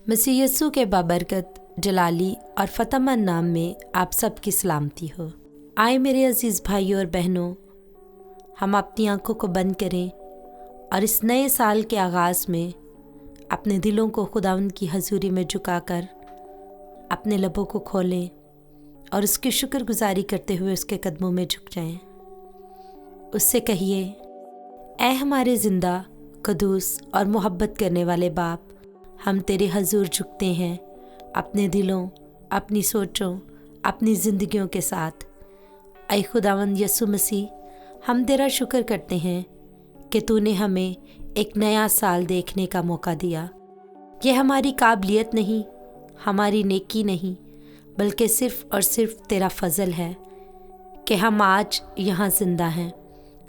मसीह यस्सु के बाबरकत जलाली और फ़तहमंद नाम में आप सब की सलामती हो। आए मेरे अज़ीज़ भाइयों और बहनों, हम अपनी आंखों को बंद करें और इस नए साल के आगाज़ में अपने दिलों को खुदावंद की हजूरी में झुकाकर अपने लबों को खोलें और उसकी शुक्रगुजारी करते हुए उसके कदमों में झुक जाएं। उससे कहिए, ऐ हमारे ज़िंदा, कदूस और मोहब्बत करने वाले बाप, हम तेरे हजूर झुकते हैं अपने दिलों, अपनी सोचों, अपनी ज़िंदगियों के साथ। ऐ खुदावंद यस्सु मसीह, हम तेरा शुक्र करते हैं कि तूने हमें एक नया साल देखने का मौका दिया। यह हमारी काबिलियत नहीं, हमारी नेकी नहीं, बल्कि सिर्फ़ और सिर्फ तेरा फ़ज़ल है कि हम आज यहाँ ज़िंदा हैं,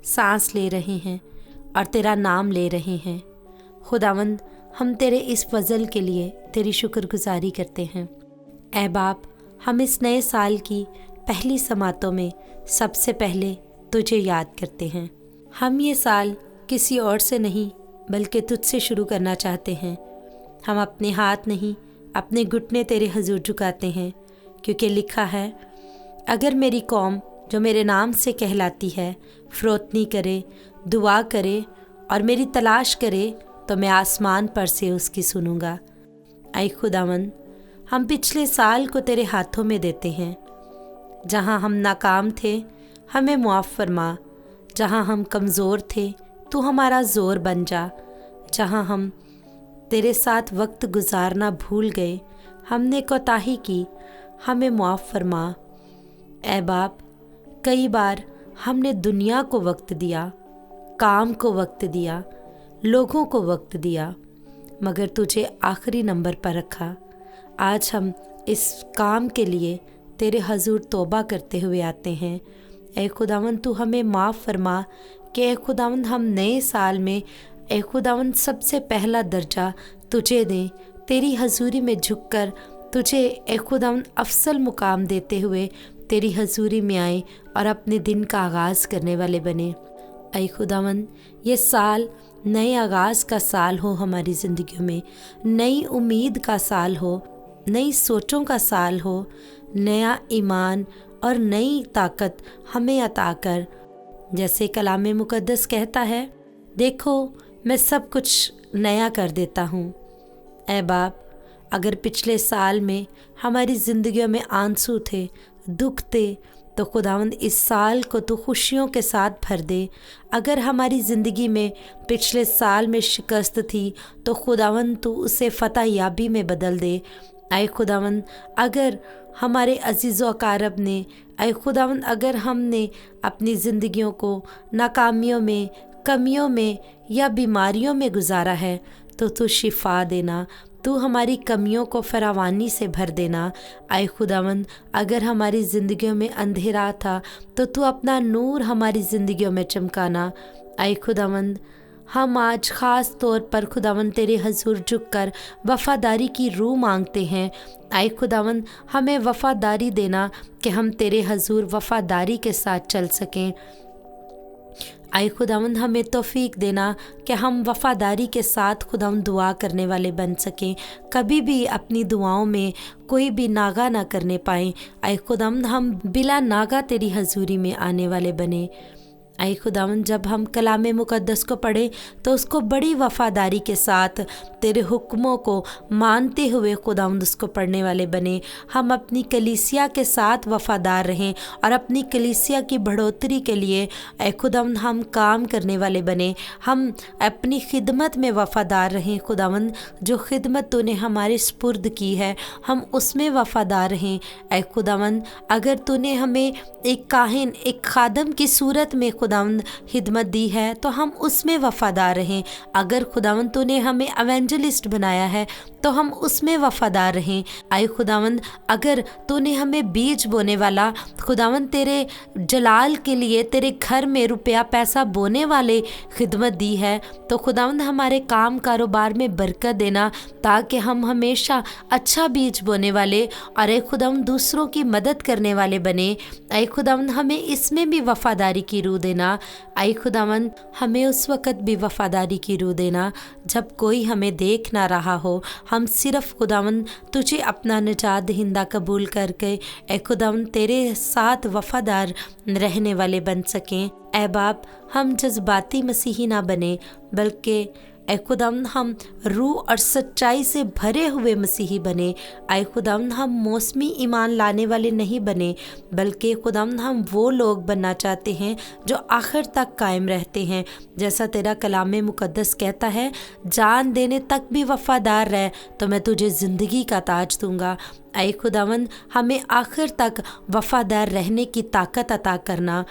सांस ले रहे हैं और तेरा नाम ले रहे हैं। खुदावंद, हम तेरे इस फ़ज़ल के लिए तेरी शुक्रगुजारी करते हैं। ऐ बाप, हम इस नए साल की पहली समातों में सबसे पहले तुझे याद करते हैं। हम ये साल किसी और से नहीं बल्कि तुझसे शुरू करना चाहते हैं। हम अपने हाथ नहीं, अपने घुटने तेरे हजूर झुकाते हैं, क्योंकि लिखा है, अगर मेरी कौम जो मेरे नाम से कहलाती है फ़रोतनी करे, दुआ करे और मेरी तलाश करे, तो मैं आसमान पर से उसकी सुनूंगा। ऐ खुदावंद, हम पिछले साल को तेरे हाथों में देते हैं। जहाँ हम नाकाम थे, हमें मुआफ़ फरमा। जहाँ हम कमज़ोर थे, तू हमारा ज़ोर बन जा। जहाँ हम तेरे साथ वक्त गुजारना भूल गए, हमने कोताही की, हमें मुआफ़ फरमा। ऐ बाप, कई बार हमने दुनिया को वक्त दिया, काम को वक्त दिया, लोगों को वक्त दिया, मगर तुझे आखिरी नंबर पर रखा। आज हम इस काम के लिए तेरे हजूर तौबा करते हुए आते हैं। ऐ खुदावंद, तू हमें माफ़ फरमा कि ऐ खुदावंद, हम नए साल में ऐ खुदावंद सबसे पहला दर्जा तुझे दें, तेरी हजूरी में झुककर तुझे ऐ खुदावंद अफसल मुकाम देते हुए तेरी हजूरी में आए और अपने दिन का आगाज़ करने वाले बने। ऐ खुदावंद, ये साल नए आगाज़ का साल हो हमारी ज़िंदगियों में, नई उम्मीद का साल हो, नई सोचों का साल हो, नया ईमान और नई ताकत हमें अता कर। जैसे कलाम मुक़द्दस कहता है, देखो मैं सब कुछ नया कर देता हूँ। ऐ बाप, अगर पिछले साल में हमारी ज़िंदगियों में आंसू थे, दुख थे, तो खुदावंद इस साल को तू खुशियों के साथ भर दे। अगर हमारी ज़िंदगी में पिछले साल में शिकस्त थी, तो खुदावंद तू उसे फ़तह याबी में बदल दे। ऐ खुदावंद, अगर हमारे अज़ीज़ व अकारब ने, ऐ खुदावंद, अगर हमने अपनी ज़िंदगियों को नाकामियों में, कमियों में या बीमारियों में गुजारा है, तो तू शिफा देना, तू हमारी कमियों को फरावानी से भर देना। ऐ खुदावंद, अगर हमारी ज़िंदगियों में अंधेरा था, तो तू अपना नूर हमारी ज़िंदगियों में चमकाना। ऐ खुदावंद, हम आज ख़ास तौर पर खुदावंद तेरे हजूर झुककर वफ़ादारी की रूह मांगते हैं। ऐ खुदावंद, हमें वफ़ादारी देना कि हम तेरे हजूर वफ़ादारी के साथ चल सकें। ऐ खुदावंद, हमें तौफीक देना कि हम वफ़ादारी के साथ खुदावंद दुआ करने वाले बन सकें, कभी भी अपनी दुआओं में कोई भी नागा ना करने पाएँ। ऐ खुदावंद, हम बिला नागा तेरी हजूरी में आने वाले बने। ऐ खुदावंद, जब हम कलाम मुक़द्दस को पढ़ें तो उसको बड़ी वफ़ादारी के साथ तेरे हुक्मों को मानते हुए खुदावंद उसको पढ़ने वाले बने। हम अपनी कलीसिया के साथ वफ़ादार रहें और अपनी कलीसिया की बढ़ोतरी के लिए ऐ खुदावंद हम काम करने वाले बने। हम अपनी खिदमत में वफ़ादार रहें खुदावंद, जो खिदमत तूने हमारे स्पुर्द की है हम उसमें वफ़ादार रहें। ऐ खुदावंद, अगर तूने हमें एक काहिन, एक खादम की सूरत में खुदावंद खिदमत दी है, तो हम उसमें वफ़ादार रहें। अगर खुदावंद तूने हमें एवेंजलिस्ट बनाया है, तो हम उसमें वफ़ादार रहें। ऐ खुदावंद, अगर तूने हमें बीज बोने वाला खुदावंद तेरे जलाल के लिए तेरे घर में रुपया पैसा बोने वाले खिदमत दी है, तो खुदावंद हमारे काम कारोबार में बरकत देना, ताकि हम हमेशा अच्छा बीज बोने वाले और ऐ खुदावंद दूसरों की मदद करने वाले बने। ऐ खुदावंद, हमें इसमें भी वफ़ादारी की रूह देना। देना। ऐ खुदावंद हमें उस वक़्त भी वफ़ादारी की रूह देना जब कोई हमें देख ना रहा हो, हम सिर्फ़ खुदावंद तुझे अपना निजात दहिंदा कबूल करके ऐ खुदावंद तेरे साथ वफ़ादार रहने वाले बन सकें। ऐ बाप, हम जज्बाती मसीही ना बने, बल्कि ऐ खुदावंद हम रूह और सच्चाई से भरे हुए मसीही बने। ऐ खुदावंद हम मौसमी ईमान लाने वाले नहीं बने, बल्कि खुदावंद हम वो लोग बनना चाहते हैं जो आखिर तक कायम रहते हैं। जैसा तेरा कलाम मुक़द्दस कहता है, जान देने तक भी वफ़ादार रह तो मैं तुझे ज़िंदगी का ताज दूँगा। ऐ खुदावंद हमें आखिर तक वफ़ादार रहने की ताकत अता करना।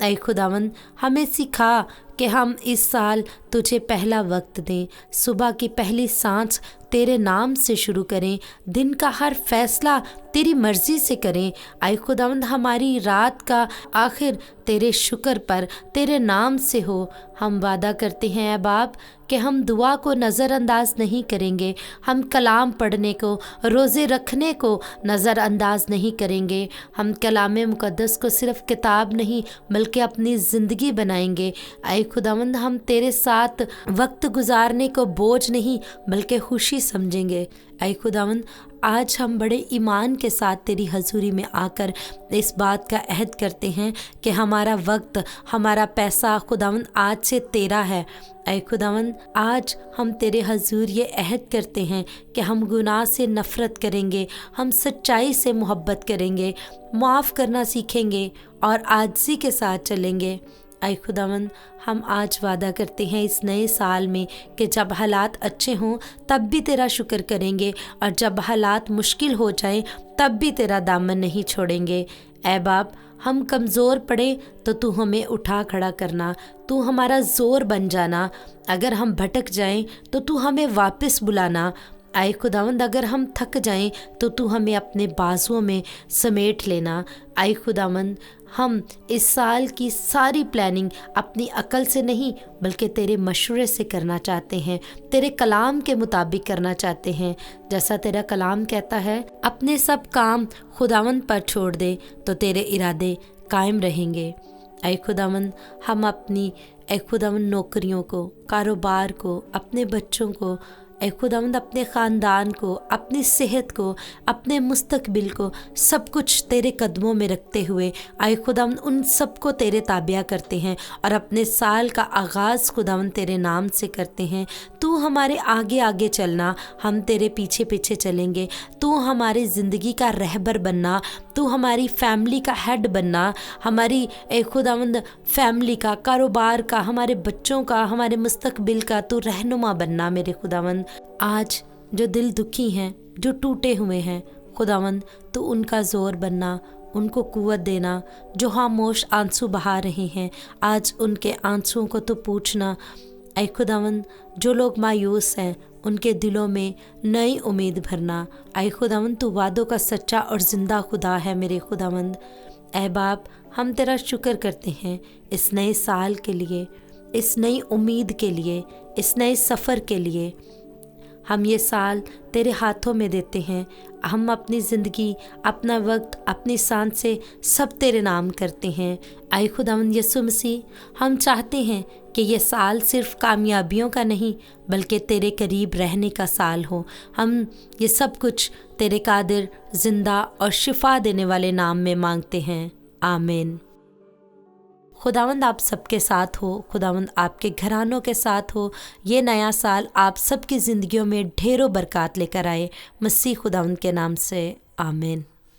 ऐ खुदावंद हमें सिखा कि हम इस साल तुझे पहला वक्त दें, सुबह की पहली सांस तेरे नाम से शुरू करें, दिन का हर फैसला तेरी मर्ज़ी से करें। ऐ खुदावंद हमारी रात का आखिर तेरे शुक्र पर तेरे नाम से हो। हम वादा करते हैं ऐ बाप कि हम दुआ को नज़रअंदाज नहीं करेंगे, हम कलाम पढ़ने को, रोज़े रखने को नज़रअंदाज नहीं करेंगे। हम कलाम मुक़द्दस को सिर्फ़ किताब नहीं बल्कि अपनी ज़िंदगी बनाएंगे। ऐ खुदावंद हम तेरे साथ वक्त गुजारने को बोझ नहीं बल्कि खुशी समझेंगे। ऐ खुदावंद आज हम बड़े ईमान के साथ तेरी हजूरी में आकर इस बात का अहद करते हैं कि हमारा वक्त, हमारा पैसा खुदावंद आज से तेरा है। ऐ खुदावंद आज हम तेरे हजूर ये अहद करते हैं कि हम गुनाह से नफ़रत करेंगे, हम सच्चाई से मोहब्बत करेंगे, माफ़ करना सीखेंगे और आजिज़ी के साथ चलेंगे। ऐ खुदावंद हम आज वादा करते हैं इस नए साल में कि जब हालात अच्छे हों तब भी तेरा शुक्र करेंगे और जब हालात मुश्किल हो जाएं तब भी तेरा दामन नहीं छोड़ेंगे। ऐ बाप, हम कमज़ोर पड़े तो तू हमें उठा खड़ा करना, तू हमारा ज़ोर बन जाना। अगर हम भटक जाएं तो तू हमें वापस बुलाना। ऐ खुदावंद अगर हम थक जाएं तो तू हमें अपने बाजुओं में समेट लेना। ऐ खुदावंद हम इस साल की सारी प्लानिंग अपनी अकल से नहीं बल्कि तेरे मशवरे से करना चाहते हैं, तेरे कलाम के मुताबिक करना चाहते हैं। जैसा तेरा कलाम कहता है, अपने सब काम खुदावंद पर छोड़ दे तो तेरे इरादे कायम रहेंगे। ऐ खुदावंद हम अपनी खुदावंद नौकरियों को, कारोबार को, अपने बच्चों को, ऐ खुदावंद अपने ख़ानदान को, अपनी सेहत को, अपने मुस्तकबिल को, सब कुछ तेरे कदमों में रखते हुए ऐ खुदावंद उन सबको तेरे ताबिया करते हैं और अपने साल का आगाज़ खुदावंद तेरे नाम से करते हैं। तू हमारे आगे आगे चलना, हम तेरे पीछे पीछे चलेंगे। तू हमारी ज़िंदगी का रहबर बनना, तू हमारी फैमिली का हेड बनना, हमारी ऐ खुदावंद फैमिली का, कारोबार का, हमारे बच्चों का, हमारे मुस्तकबिल का तू रहनुमा बनना। मेरे खुदावंद आज जो दिल दुखी हैं, जो टूटे हुए हैं, खुदावंद तो उनका ज़ोर बनना, उनको कुव्वत देना। जो खामोश आंसू बहा रहे हैं, आज उनके आंसुओं को तो पूछना। ऐ खुदावंद जो लोग मायूस हैं उनके दिलों में नई उम्मीद भरना। ऐ खुदावंद तू वादों का सच्चा और ज़िंदा खुदा है। मेरे खुदावंद ऐ बाप, हम तेरा शुक्र करते हैं इस नए साल के लिए, इस नई उम्मीद के लिए, इस नए सफ़र के लिए। हम ये साल तेरे हाथों में देते हैं। हम अपनी ज़िंदगी, अपना वक्त, अपनी सांसें सब तेरे नाम करते हैं। ऐ खुदावंद यीशु मसीह, हम चाहते हैं कि ये साल सिर्फ़ कामयाबियों का नहीं बल्कि तेरे करीब रहने का साल हो। हम ये सब कुछ तेरे कादिर, ज़िंदा और शिफा देने वाले नाम में मांगते हैं। आमीन। खुदावंद आप सबके साथ हो, खुदावंद आपके घरानों के साथ हो। ये नया साल आप सबकी ज़िंदगियों में ढेरों बरकत लेकर आए। मसीह खुदावंद के नाम से आमीन।